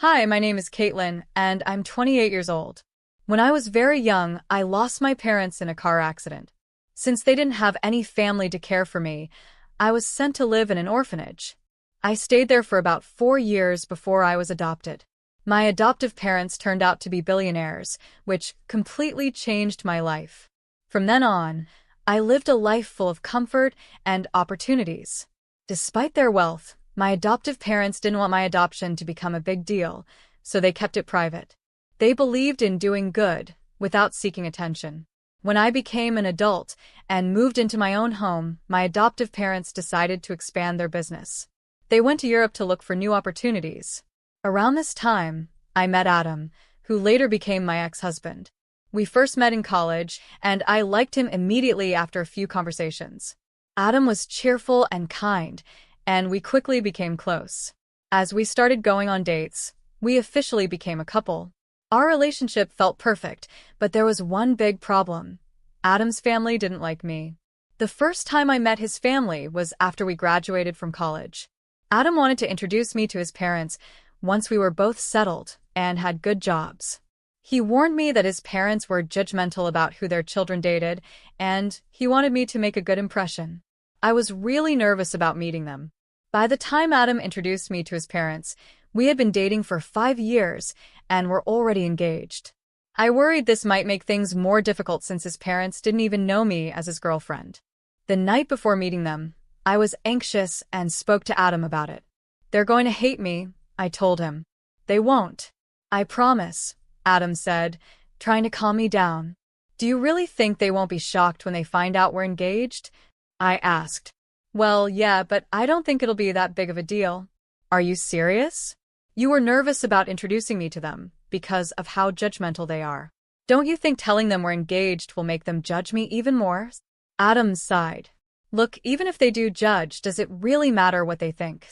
Hi, my name is Caitlin, and I'm 28 years old. When I was very young, I lost my parents in a car accident. Since they didn't have any family to care for me, I was sent to live in an orphanage. I stayed there for about 4 years before I was adopted. My adoptive parents turned out to be billionaires, which completely changed my life. From then on, I lived a life full of comfort and opportunities. Despite their wealth, my adoptive parents didn't want my adoption to become a big deal, so they kept it private. They believed in doing good without seeking attention. When I became an adult and moved into my own home, my adoptive parents decided to expand their business. They went to Europe to look for new opportunities. Around this time, I met Adam, who later became my ex-husband. We first met in college, and I liked him immediately after a few conversations. Adam was cheerful and kind, and we quickly became close. As we started going on dates, we officially became a couple. Our relationship felt perfect, but there was one big problem. Adam's family didn't like me. The first time I met his family was after we graduated from college. Adam wanted to introduce me to his parents once we were both settled and had good jobs. He warned me that his parents were judgmental about who their children dated, and he wanted me to make a good impression. I was really nervous about meeting them. By the time Adam introduced me to his parents, we had been dating for 5 years and were already engaged. I worried this might make things more difficult since his parents didn't even know me as his girlfriend. The night before meeting them, I was anxious and spoke to Adam about it. "They're going to hate me," I told him. "They won't. I promise," Adam said, trying to calm me down. "Do you really think they won't be shocked when they find out we're engaged?" I asked. "Well, yeah, but I don't think it'll be that big of a deal." "Are you serious? You were nervous about introducing me to them because of how judgmental they are. Don't you think telling them we're engaged will make them judge me even more?" Adam sighed. "Look, even if they do judge, does it really matter what they think?"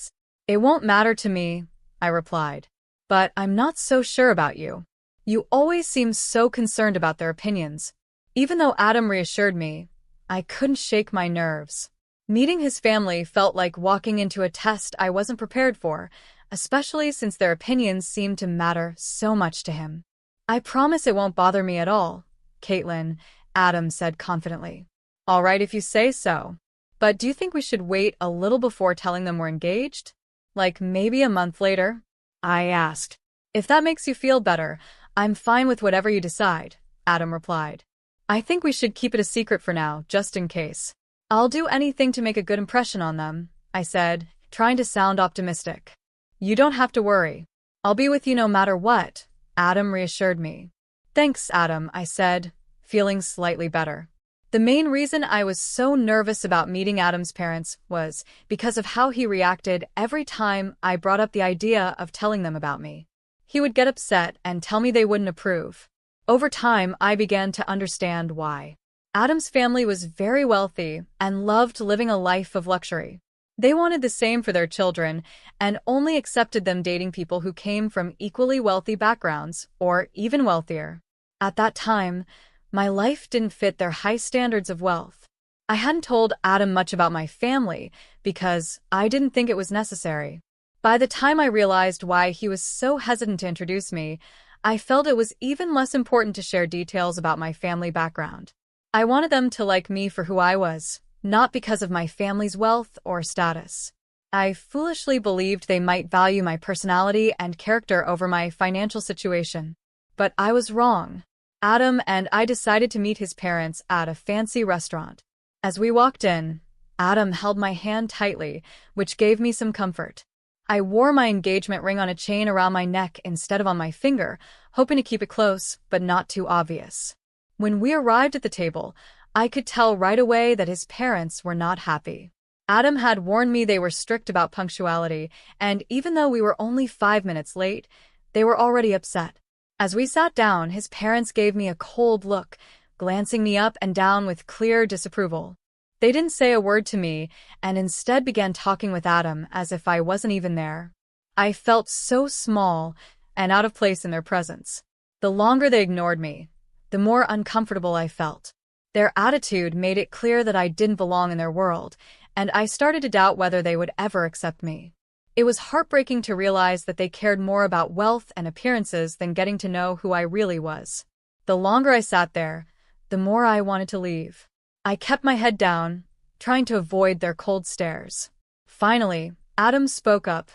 "It won't matter to me," I replied. "But I'm not so sure about you. You always seem so concerned about their opinions." Even though Adam reassured me, I couldn't shake my nerves. Meeting his family felt like walking into a test I wasn't prepared for, especially since their opinions seemed to matter so much to him. "I promise it won't bother me at all, Caitlin," Adam said confidently. "All right if you say so. But do you think we should wait a little before telling them we're engaged? Like maybe a month later?" I asked. "If that makes you feel better, I'm fine with whatever you decide," Adam replied. "I think we should keep it a secret for now, just in case." "I'll do anything to make a good impression on them," I said, trying to sound optimistic. "You don't have to worry. I'll be with you no matter what," Adam reassured me. "Thanks, Adam," I said, feeling slightly better. The main reason I was so nervous about meeting Adam's parents was because of how he reacted every time I brought up the idea of telling them about me. He would get upset and tell me they wouldn't approve. Over time, I began to understand why. Adam's family was very wealthy and loved living a life of luxury. They wanted the same for their children and only accepted them dating people who came from equally wealthy backgrounds or even wealthier. At that time, my life didn't fit their high standards of wealth. I hadn't told Adam much about my family because I didn't think it was necessary. By the time I realized why he was so hesitant to introduce me, I felt it was even less important to share details about my family background. I wanted them to like me for who I was, not because of my family's wealth or status. I foolishly believed they might value my personality and character over my financial situation. But I was wrong. Adam and I decided to meet his parents at a fancy restaurant. As we walked in, Adam held my hand tightly, which gave me some comfort. I wore my engagement ring on a chain around my neck instead of on my finger, hoping to keep it close but not too obvious. When we arrived at the table, I could tell right away that his parents were not happy. Adam had warned me they were strict about punctuality, and even though we were only 5 minutes late, they were already upset. As we sat down, his parents gave me a cold look, glancing me up and down with clear disapproval. They didn't say a word to me, and instead began talking with Adam as if I wasn't even there. I felt so small and out of place in their presence. The longer they ignored me, the more uncomfortable I felt. Their attitude made it clear that I didn't belong in their world, and I started to doubt whether they would ever accept me. It was heartbreaking to realize that they cared more about wealth and appearances than getting to know who I really was. The longer I sat there, the more I wanted to leave. I kept my head down, trying to avoid their cold stares. Finally, Adam spoke up,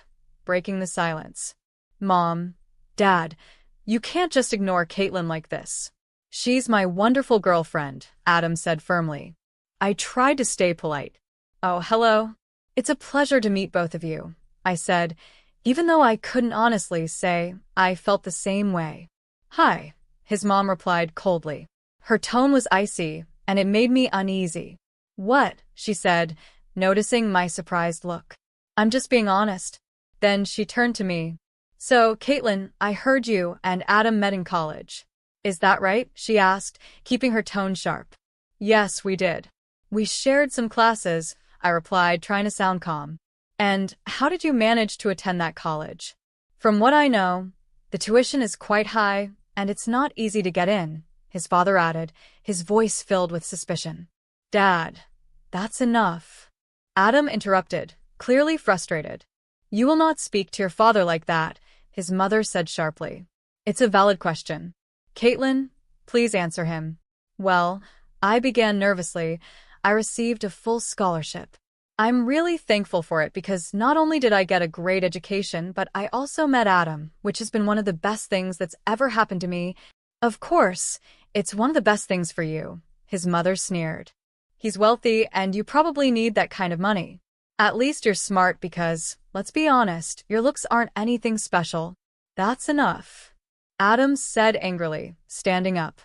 breaking the silence. Mom, Dad, you can't just ignore Caitlin like this. She's my wonderful girlfriend, Adam said firmly. I tried to stay polite. Oh, hello. It's a pleasure to meet both of you, I said, even though I couldn't honestly say I felt the same way. Hi, his mom replied coldly. Her tone was icy, and it made me uneasy. What? She said, noticing my surprised look. I'm just being honest. Then she turned to me. So, Caitlin, I heard you and Adam met in college. Is that right? She asked, keeping her tone sharp. Yes, we did. We shared some classes, I replied, trying to sound calm. And how did you manage to attend that college? From what I know, the tuition is quite high, and it's not easy to get in, his father added, his voice filled with suspicion. Dad, that's enough. Adam interrupted, clearly frustrated. You will not speak to your father like that, his mother said sharply. It's a valid question. Caitlin, please answer him. Well, I began nervously. I received a full scholarship. I'm really thankful for it because not only did I get a great education, but I also met Adam, which has been one of the best things that's ever happened to me. Of course, it's one of the best things for you, his mother sneered. He's wealthy, and you probably need that kind of money. At least you're smart because, let's be honest, your looks aren't anything special. That's enough. Adam said angrily, standing up.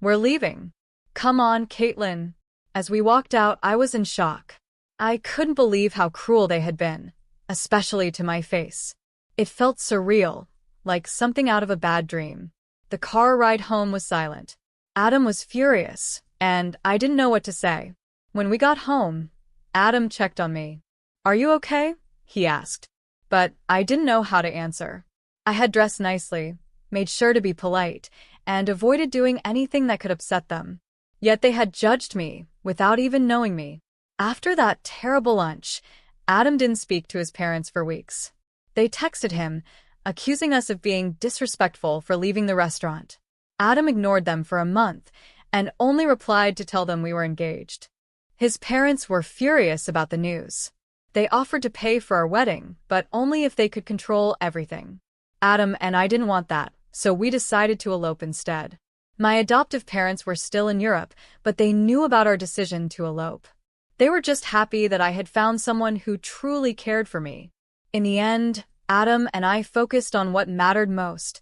We're leaving. Come on, Caitlin. As we walked out, I was in shock. I couldn't believe how cruel they had been, especially to my face. It felt surreal, like something out of a bad dream. The car ride home was silent. Adam was furious, and I didn't know what to say. When we got home, Adam checked on me. Are you okay? He asked. But I didn't know how to answer. I had dressed nicely, made sure to be polite, and avoided doing anything that could upset them. Yet they had judged me, without even knowing me. After that terrible lunch, Adam didn't speak to his parents for weeks. They texted him, accusing us of being disrespectful for leaving the restaurant. Adam ignored them for a month, and only replied to tell them we were engaged. His parents were furious about the news. They offered to pay for our wedding, but only if they could control everything. Adam and I didn't want that, so we decided to elope instead. My adoptive parents were still in Europe, but they knew about our decision to elope. They were just happy that I had found someone who truly cared for me. In the end, Adam and I focused on what mattered most,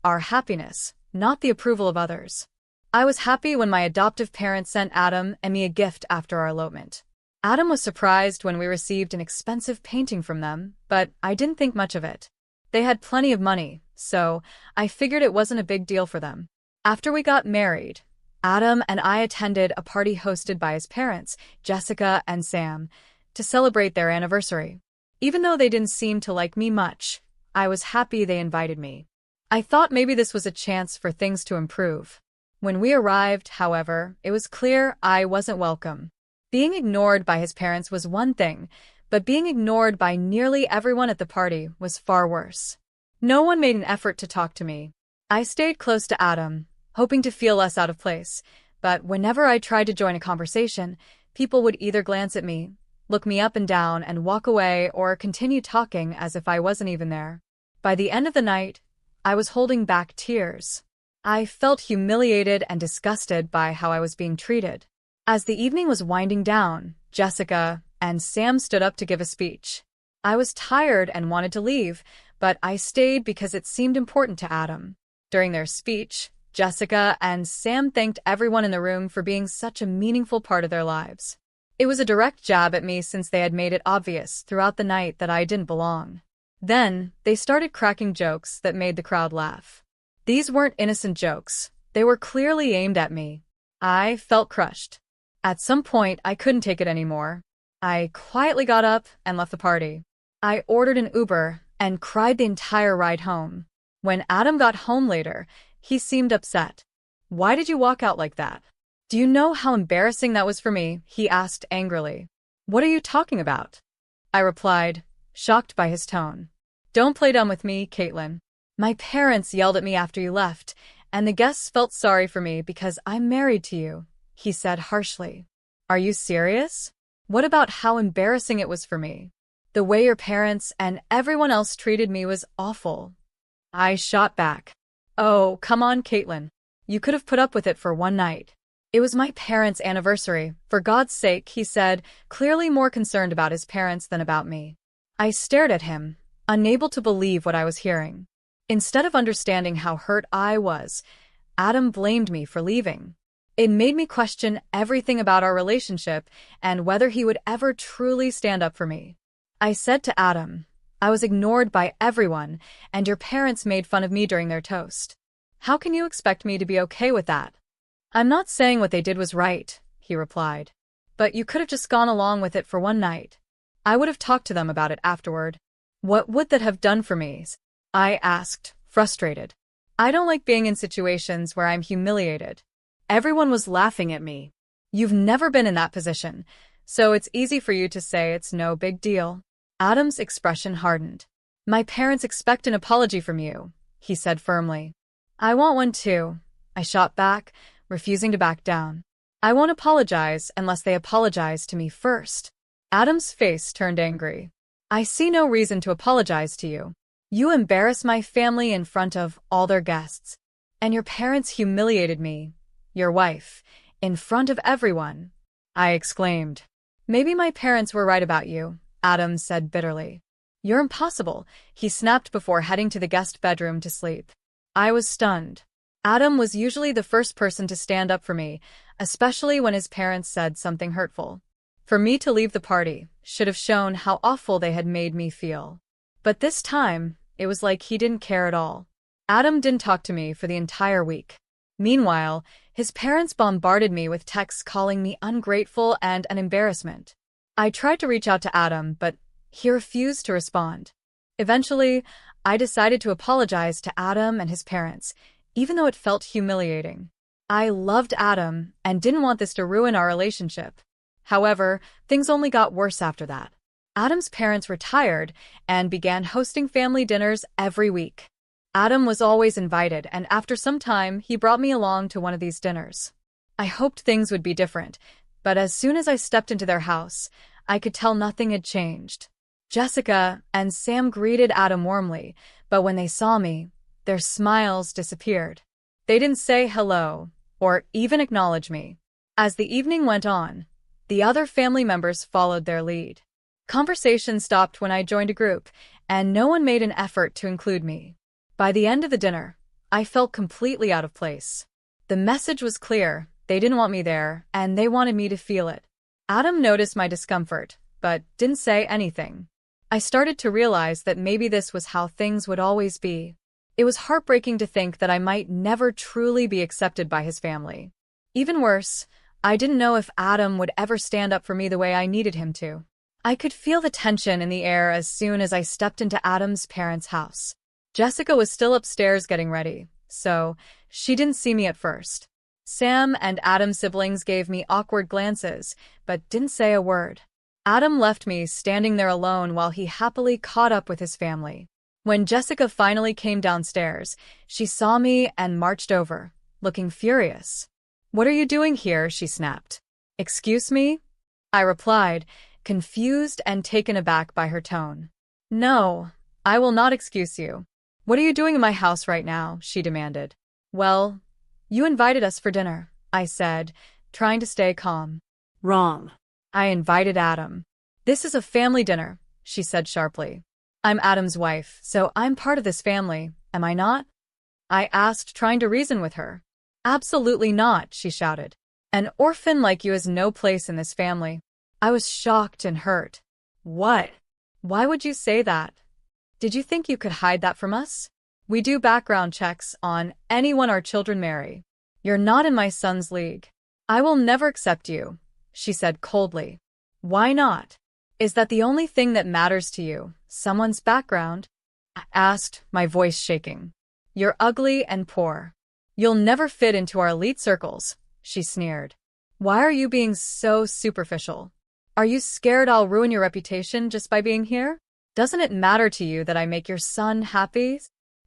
our happiness, not the approval of others. I was happy when my adoptive parents sent Adam and me a gift after our elopement. Adam was surprised when we received an expensive painting from them, but I didn't think much of it. They had plenty of money, so I figured it wasn't a big deal for them. After we got married, Adam and I attended a party hosted by his parents, Jessica and Sam, to celebrate their anniversary. Even though they didn't seem to like me much, I was happy they invited me. I thought maybe this was a chance for things to improve. When we arrived, however, it was clear I wasn't welcome. Being ignored by his parents was one thing, but being ignored by nearly everyone at the party was far worse. No one made an effort to talk to me. I stayed close to Adam, hoping to feel less out of place, but whenever I tried to join a conversation, people would either glance at me, look me up and down, and walk away, or continue talking as if I wasn't even there. By the end of the night, I was holding back tears. I felt humiliated and disgusted by how I was being treated. As the evening was winding down, Jessica and Sam stood up to give a speech. I was tired and wanted to leave, but I stayed because it seemed important to Adam. During their speech, Jessica and Sam thanked everyone in the room for being such a meaningful part of their lives. It was a direct jab at me since they had made it obvious throughout the night that I didn't belong. Then, they started cracking jokes that made the crowd laugh. These weren't innocent jokes. They were clearly aimed at me. I felt crushed. At some point, I couldn't take it anymore. I quietly got up and left the party. I ordered an Uber and cried the entire ride home. When Adam got home later, he seemed upset. Why did you walk out like that? Do you know how embarrassing that was for me? He asked angrily. What are you talking about? I replied, shocked by his tone. Don't play dumb with me, Caitlin. My parents yelled at me after you left, and the guests felt sorry for me because I'm married to you, he said harshly. Are you serious? What about how embarrassing it was for me? The way your parents and everyone else treated me was awful. I shot back. Oh, come on, Caitlin. You could have put up with it for one night. It was my parents' anniversary. For God's sake, he said, clearly more concerned about his parents than about me. I stared at him, unable to believe what I was hearing. Instead of understanding how hurt I was, Adam blamed me for leaving. It made me question everything about our relationship and whether he would ever truly stand up for me. I said to Adam, I was ignored by everyone, and your parents made fun of me during their toast. How can you expect me to be okay with that? I'm not saying what they did was right, he replied. But you could have just gone along with it for one night. I would have talked to them about it afterward. What would that have done for me? I asked, frustrated. I don't like being in situations where I'm humiliated. Everyone was laughing at me. You've never been in that position, so it's easy for you to say it's no big deal. Adam's expression hardened. My parents expect an apology from you, he said firmly. I want one too, I shot back, refusing to back down. I won't apologize unless they apologize to me first. Adam's face turned angry. I see no reason to apologize to you. You embarrassed my family in front of all their guests, and your parents humiliated me, your wife, in front of everyone. I exclaimed. Maybe my parents were right about you, Adam said bitterly. You're impossible, he snapped before heading to the guest bedroom to sleep. I was stunned. Adam was usually the first person to stand up for me, especially when his parents said something hurtful. For me to leave the party should have shown how awful they had made me feel. But this time, it was like he didn't care at all. Adam didn't talk to me for the entire week. Meanwhile, his parents bombarded me with texts calling me ungrateful and an embarrassment. I tried to reach out to Adam, but he refused to respond. Eventually, I decided to apologize to Adam and his parents, even though it felt humiliating. I loved Adam and didn't want this to ruin our relationship. However, things only got worse after that. Adam's parents retired and began hosting family dinners every week. Adam was always invited, and after some time, he brought me along to one of these dinners. I hoped things would be different, but as soon as I stepped into their house, I could tell nothing had changed. Jessica and Sam greeted Adam warmly, but when they saw me, their smiles disappeared. They didn't say hello or even acknowledge me. As the evening went on, the other family members followed their lead. Conversation stopped when I joined a group, and no one made an effort to include me. By the end of the dinner, I felt completely out of place. The message was clear. They didn't want me there, and they wanted me to feel it. Adam noticed my discomfort, but didn't say anything. I started to realize that maybe this was how things would always be. It was heartbreaking to think that I might never truly be accepted by his family. Even worse, I didn't know if Adam would ever stand up for me the way I needed him to. I could feel the tension in the air as soon as I stepped into Adam's parents' house. Jessica was still upstairs getting ready, so she didn't see me at first. Sam and Adam's siblings gave me awkward glances, but didn't say a word. Adam left me standing there alone while he happily caught up with his family. When Jessica finally came downstairs, she saw me and marched over, looking furious. "What are you doing here?" she snapped. "Excuse me?" I replied, confused and taken aback by her tone. "No, I will not excuse you. What are you doing in my house right now?" she demanded. "Well, you invited us for dinner," I said, trying to stay calm. Wrong. "I invited Adam." "This is a family dinner," she said sharply. "I'm Adam's wife, so I'm part of this family, am I not?" I asked, trying to reason with her. "Absolutely not," she shouted. "An orphan like you has no place in this family." I was shocked and hurt. "What? Why would you say that? Did you think you could hide that from us? We do background checks on anyone our children marry. You're not in my son's league. I will never accept you," she said coldly. "Why not? Is that the only thing that matters to you, someone's background?" I asked, my voice shaking. "You're ugly and poor. You'll never fit into our elite circles," she sneered. "Why are you being so superficial? Are you scared I'll ruin your reputation just by being here?" Doesn't it matter to you that I make your son happy?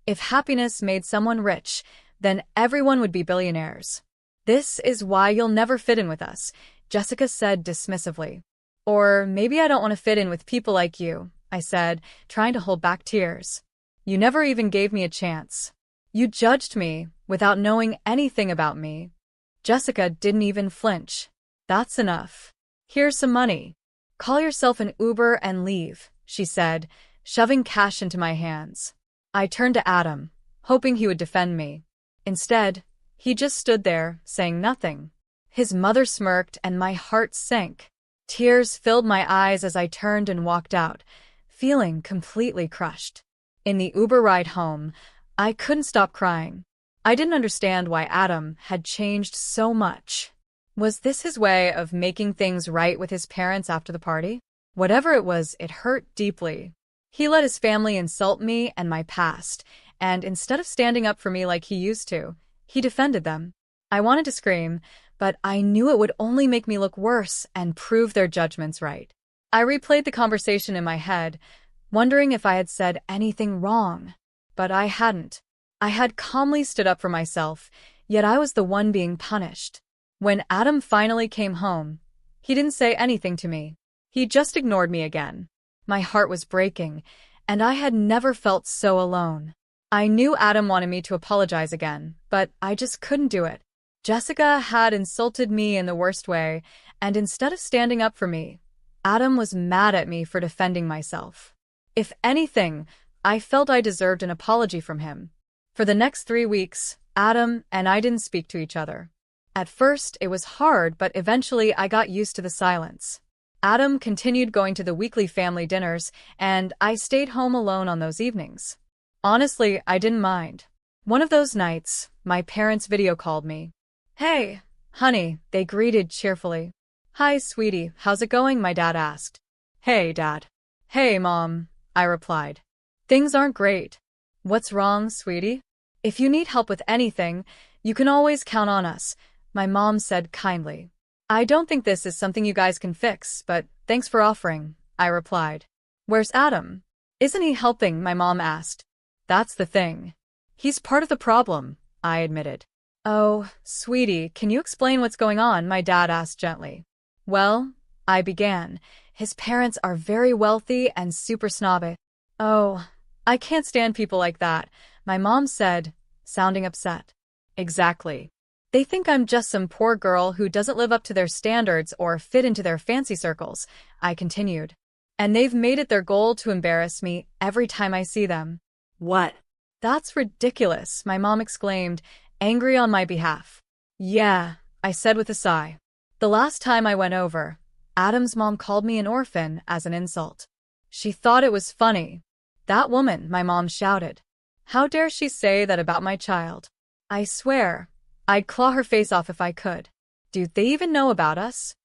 If happiness made someone rich, then everyone would be billionaires. This is why you'll never fit in with us, Jessica said dismissively. Or maybe I don't want to fit in with people like you, I said, trying to hold back tears. You never even gave me a chance. You judged me without knowing anything about me. Jessica didn't even flinch. That's enough. Here's some money. Call yourself an Uber and leave, she said, shoving cash into my hands. I turned to Adam, hoping he would defend me. Instead, he just stood there, saying nothing. His mother smirked and my heart sank. Tears filled my eyes as I turned and walked out, feeling completely crushed. In the Uber ride home, I couldn't stop crying. I didn't understand why Adam had changed so much. Was this his way of making things right with his parents after the party? Whatever it was, it hurt deeply. He let his family insult me and my past, and instead of standing up for me like he used to, he defended them. I wanted to scream, but I knew it would only make me look worse and prove their judgments right. I replayed the conversation in my head, wondering if I had said anything wrong. But I hadn't. I had calmly stood up for myself, yet I was the one being punished. When Adam finally came home, he didn't say anything to me. He just ignored me again. My heart was breaking, and I had never felt so alone. I knew Adam wanted me to apologize again, but I just couldn't do it. Jessica had insulted me in the worst way, and instead of standing up for me, Adam was mad at me for defending myself. If anything, I felt I deserved an apology from him. For the next 3 weeks, Adam and I didn't speak to each other. At first, it was hard, but eventually I got used to the silence. Adam continued going to the weekly family dinners, and I stayed home alone on those evenings. Honestly, I didn't mind. One of those nights, my parents video called me. "Hey, honey," they greeted cheerfully. "Hi, sweetie, how's it going?" my dad asked. "Hey, Dad." "Hey, Mom," I replied. "Things aren't great." "What's wrong, sweetie?" "If you need help with anything, you can always count on us," my mom said kindly. "I don't think this is something you guys can fix, but thanks for offering," I replied. "Where's Adam?" "Isn't he helping?" my mom asked. "That's the thing. He's part of the problem," I admitted. "Oh, sweetie, can you explain what's going on?" my dad asked gently. "Well," I began, "his parents are very wealthy and super snobby." "Oh, I can't stand people like that," my mom said, sounding upset. "Exactly. They think I'm just some poor girl who doesn't live up to their standards or fit into their fancy circles," I continued. "And they've made it their goal to embarrass me every time I see them." "What?" "That's ridiculous," my mom exclaimed, angry on my behalf. "Yeah," I said with a sigh. "The last time I went over, Adam's mom called me an orphan as an insult. She thought it was funny." "That woman," my mom shouted. "How dare she say that about my child? I swear, I'd claw her face off if I could." "Do they even know about us?"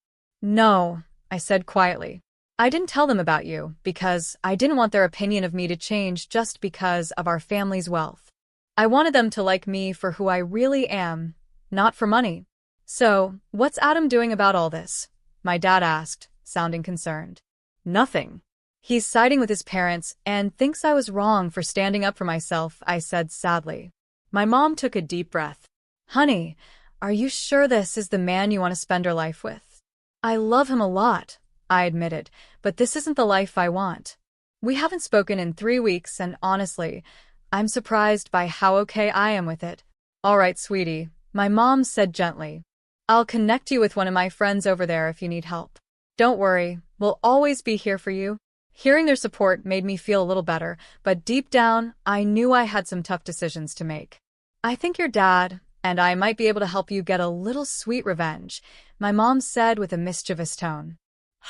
"No," I said quietly. "I didn't tell them about you because I didn't want their opinion of me to change just because of our family's wealth. I wanted them to like me for who I really am, not for money." "So, what's Adam doing about all this?" my dad asked, sounding concerned. "Nothing. He's siding with his parents and thinks I was wrong for standing up for myself," I said sadly. My mom took a deep breath. "Honey, are you sure this is the man you want to spend your life with?" "I love him a lot," I admitted, "but this isn't the life I want." "We haven't spoken in 3 weeks and honestly, I'm surprised by how okay I am with it." "All right, sweetie," my mom said gently. "I'll connect you with one of my friends over there if you need help. Don't worry, we'll always be here for you." Hearing their support made me feel a little better, but deep down, I knew I had some tough decisions to make. "I think your dad and I might be able to help you get a little sweet revenge," my mom said with a mischievous tone.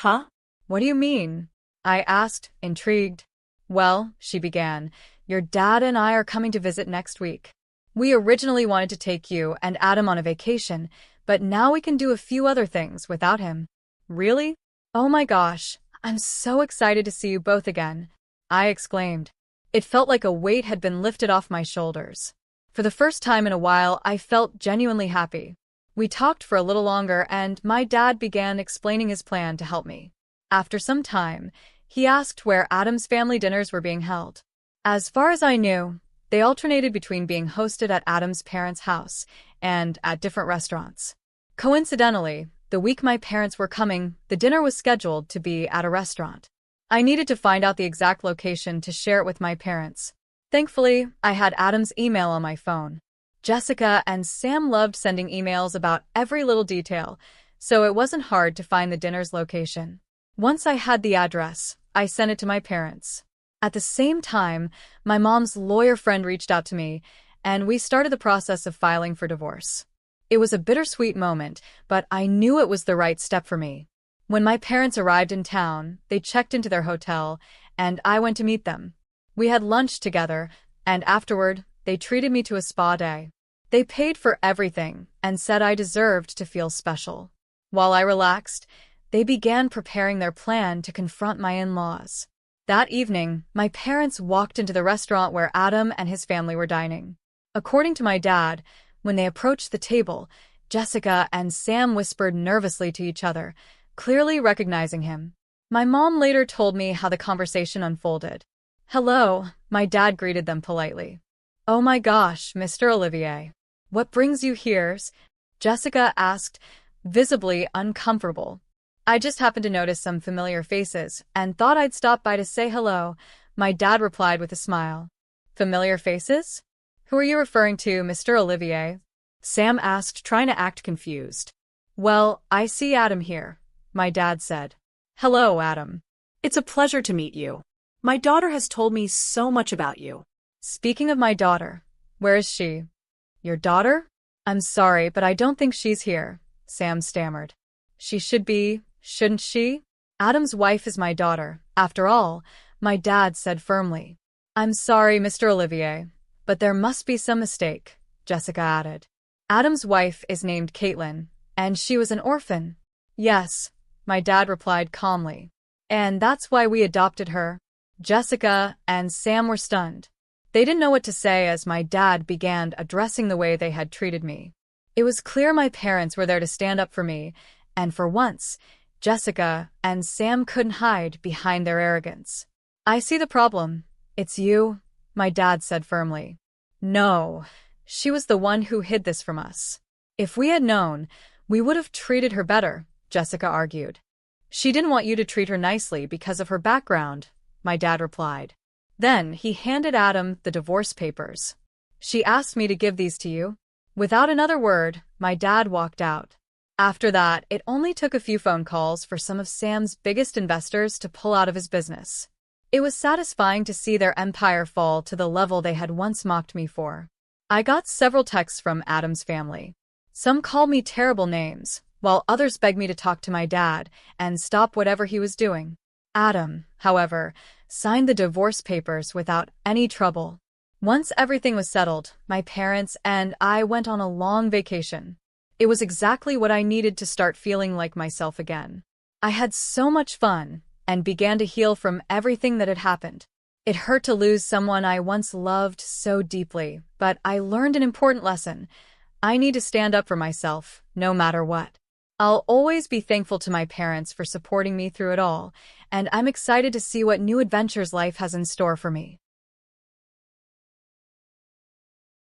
"Huh? What do you mean?" I asked, intrigued. "Well," she began, "your dad and I are coming to visit next week. We originally wanted to take you and Adam on a vacation, but now we can do a few other things without him." "Really? Oh my gosh, I'm so excited to see you both again," I exclaimed. It felt like a weight had been lifted off my shoulders. For the first time in a while, I felt genuinely happy. We talked for a little longer and my dad began explaining his plan to help me. After some time, He asked where Adam's family dinners were being held. As far as I knew, they alternated between being hosted at Adam's parents' house and at different restaurants. Coincidentally, the week my parents were coming, the dinner was scheduled to be at a restaurant. I needed to find out the exact location to share it with my parents. Thankfully, I had Adam's email on my phone. Jessica and Sam loved sending emails about every little detail, so it wasn't hard to find the dinner's location. Once I had the address, I sent it to my parents. At the same time, my mom's lawyer friend reached out to me, and we started the process of filing for divorce. It was a bittersweet moment, but I knew it was the right step for me. When my parents arrived in town, they checked into their hotel, and I went to meet them. We had lunch together, and afterward, they treated me to a spa day. They paid for everything and said I deserved to feel special. While I relaxed, they began preparing their plan to confront my in-laws. That evening, my parents walked into the restaurant where Adam and his family were dining. According to my dad, when they approached the table, Jessica and Sam whispered nervously to each other, clearly recognizing him. My mom later told me how the conversation unfolded. "Hello," my dad greeted them politely. "Oh my gosh, Mr. Olivier. What brings you here?" Jessica asked, visibly uncomfortable. "I just happened to notice some familiar faces and thought I'd stop by to say hello," my dad replied with a smile. "Familiar faces? Who are you referring to, Mr. Olivier?" Sam asked, trying to act confused. "Well, I see Adam here," my dad said. "Hello, Adam. It's a pleasure to meet you. My daughter has told me so much about you." "Speaking of my daughter, where is she?" "Your daughter? I'm sorry, but I don't think she's here," Sam stammered. "She should be, shouldn't she? Adam's wife is my daughter, after all," my dad said firmly. "I'm sorry, Mr. Olivier, but there must be some mistake," Jessica added. "Adam's wife is named Caitlin, and she was an orphan." "Yes," my dad replied calmly. "And that's why we adopted her." Jessica and Sam were stunned. They didn't know what to say as my dad began addressing the way they had treated me. It was clear my parents were there to stand up for me, and for once, Jessica and Sam couldn't hide behind their arrogance. "I see the problem. It's you," my dad said firmly. "No, she was the one who hid this from us. If we had known, we would have treated her better," Jessica argued. "She didn't want you to treat her nicely because of her background," my dad replied. Then he handed Adam the divorce papers. "She asked me to give these to you." Without another word, my dad walked out. After that, it only took a few phone calls for some of Sam's biggest investors to pull out of his business. It was satisfying to see their empire fall to the level they had once mocked me for. I got several texts from Adam's family. Some called me terrible names, while others begged me to talk to my dad and stop whatever he was doing. Adam, however, signed the divorce papers without any trouble. Once everything was settled, my parents and I went on a long vacation. It was exactly what I needed to start feeling like myself again. I had so much fun and began to heal from everything that had happened. It hurt to lose someone I once loved so deeply, but I learned an important lesson. I need to stand up for myself, no matter what. I'll always be thankful to my parents for supporting me through it all, and I'm excited to see what new adventures life has in store for me.